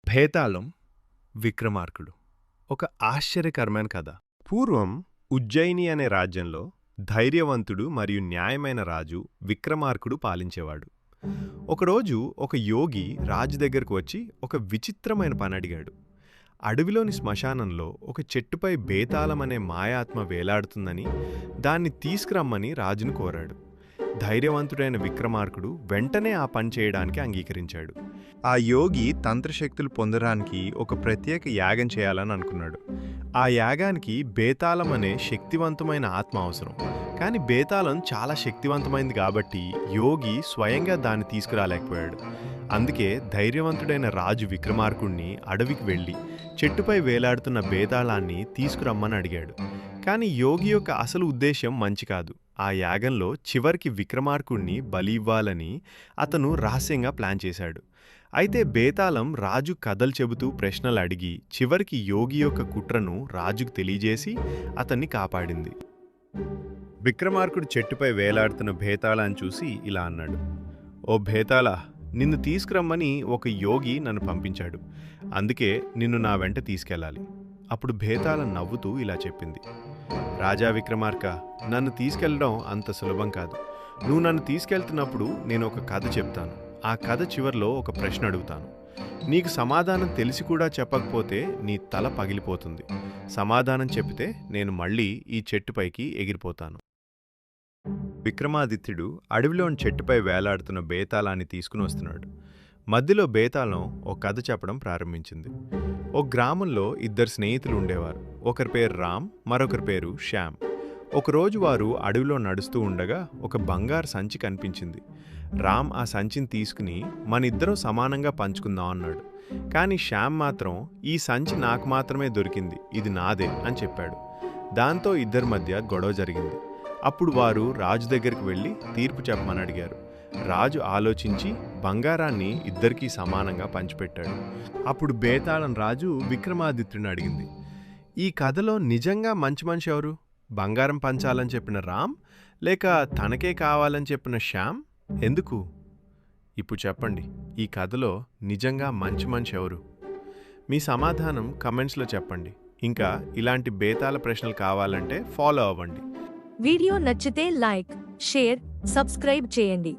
భేతాళం విక్రమార్కుడు ఒక ఆశ్చర్యకరమైన కథ. పూర్వం ఉజ్జయిని అనే రాజ్యంలో ధైర్యవంతుడు మరియు న్యాయమైన రాజు విక్రమార్కుడు పాలించేవాడు. ఒకరోజు ఒక యోగి రాజు దగ్గరకు వచ్చి ఒక విచిత్రమైన పని అడిగాడు. అడవిలోని శ్మశానంలో ఒక చెట్టుపై బేతాళం అనే మాయాత్మ వేలాడుతుందని, దాన్ని తీసుకురమ్మని రాజును కోరాడు. ధైర్యవంతుడైన విక్రమార్కుడు వెంటనే ఆ పని చేయడానికి అంగీకరించాడు. ఆ యోగి తంత్రశక్తులు పొందడానికి ఒక ప్రత్యేక యాగం చేయాలని అనుకున్నాడు. ఆ యాగానికి బేతాళం అనే శక్తివంతమైన ఆత్మ అవసరం. కానీ బేతాళం చాలా శక్తివంతమైంది కాబట్టి యోగి స్వయంగా దాన్ని తీసుకురాలేకపోయాడు. అందుకే ధైర్యవంతుడైన రాజు విక్రమార్కుడిని అడవికి వెళ్ళి చెట్టుపై వేలాడుతున్న బేతాళాన్ని తీసుకురమ్మని అడిగాడు. కానీ యోగి యొక్క అసలు ఉద్దేశం మంచి కాదు. ఆ యాగంలో చివరికి విక్రమార్కుడిని బలి ఇవ్వాలని అతను రహస్యంగా ప్లాన్ చేశాడు. అయితే బేతాళం రాజు కథలు చెబుతూ ప్రశ్నలు అడిగి చివరికి యోగి యొక్క కుట్రను రాజుకు తెలియజేసి అతన్ని కాపాడింది. విక్రమార్కుడు చెట్టుపై వేలాడుతున్న బేతాళాన్ని చూసి ఇలా అన్నాడు: "ఓ బేతాళ, నిన్ను తీసుకురమ్మని ఒక యోగి నన్ను పంపించాడు. అందుకే నిన్ను నా వెంట తీసుకెళ్ళాలి." అప్పుడు బేతాళం నవ్వుతూ ఇలా చెప్పింది: "రాజా విక్రమార్క, నన్ను తీసుకెళ్లడం అంత సులభం కాదు. నువ్వు నన్ను తీసుకెళ్తున్నప్పుడు నేను ఒక కథ చెప్తాను. ఆ కథ చివర్లో ఒక ప్రశ్న అడుగుతాను. నీకు సమాధానం తెలిసి కూడా చెప్పకపోతే నీ తల పగిలిపోతుంది. సమాధానం చెబితే నేను మళ్ళీ ఈ చెట్టుపైకి ఎగిరిపోతాను." విక్రమాదిత్యుడు అడవిలోని చెట్టుపై వేలాడుతున్న బేతాళాన్ని తీసుకుని వస్తున్నాడు. మధ్యలో బేతాళం ఒక కథ చెప్పడం ప్రారంభించింది. ఒక గ్రామంలో ఇద్దరు స్నేహితులు ఉండేవారు. ఒకరి పేరు రామ్, మరొకరి పేరు శ్యామ్. ఒకరోజు వారు అడవిలో నడుస్తూ ఉండగా ఒక బంగారు సంచి కనిపించింది. రామ్ ఆ సంచిని తీసుకుని మనిద్దరం సమానంగా పంచుకుందాం అన్నాడు. కానీ శ్యామ్ మాత్రం "ఈ సంచి నాకు మాత్రమే దొరికింది, ఇది నాదే" అని చెప్పాడు. దాంతో ఇద్దరి మధ్య గొడవ జరిగింది. అప్పుడు వారు రాజు దగ్గరికి వెళ్ళి తీర్పు చెప్పమని అడిగారు. రాజు ఆలోచించి బంగారాన్ని ఇద్దరికీ సమానంగా పంచిపెట్టాడు. అప్పుడు బేతాళం రాజు విక్రమాదిత్యుని అడిగింది: "ఈ కథలో నిజంగా మంచి మనిషి ఎవరు? బంగారం పంచాలని చెప్పిన రామ్, లేక తనకే కావాలని చెప్పిన శ్యామ్? ఎందుకు? ఇప్పుడు చెప్పండి, ఈ కథలో నిజంగా మంచి మనిషి ఎవరు?" మీ సమాధానం కమెంట్స్లో చెప్పండి. ఇంకా ఇలాంటి బేతాళ ప్రశ్నలు కావాలంటే ఫాలో అవ్వండి. వీడియో నచ్చితే లైక్, షేర్, సబ్స్క్రైబ్ చేయండి.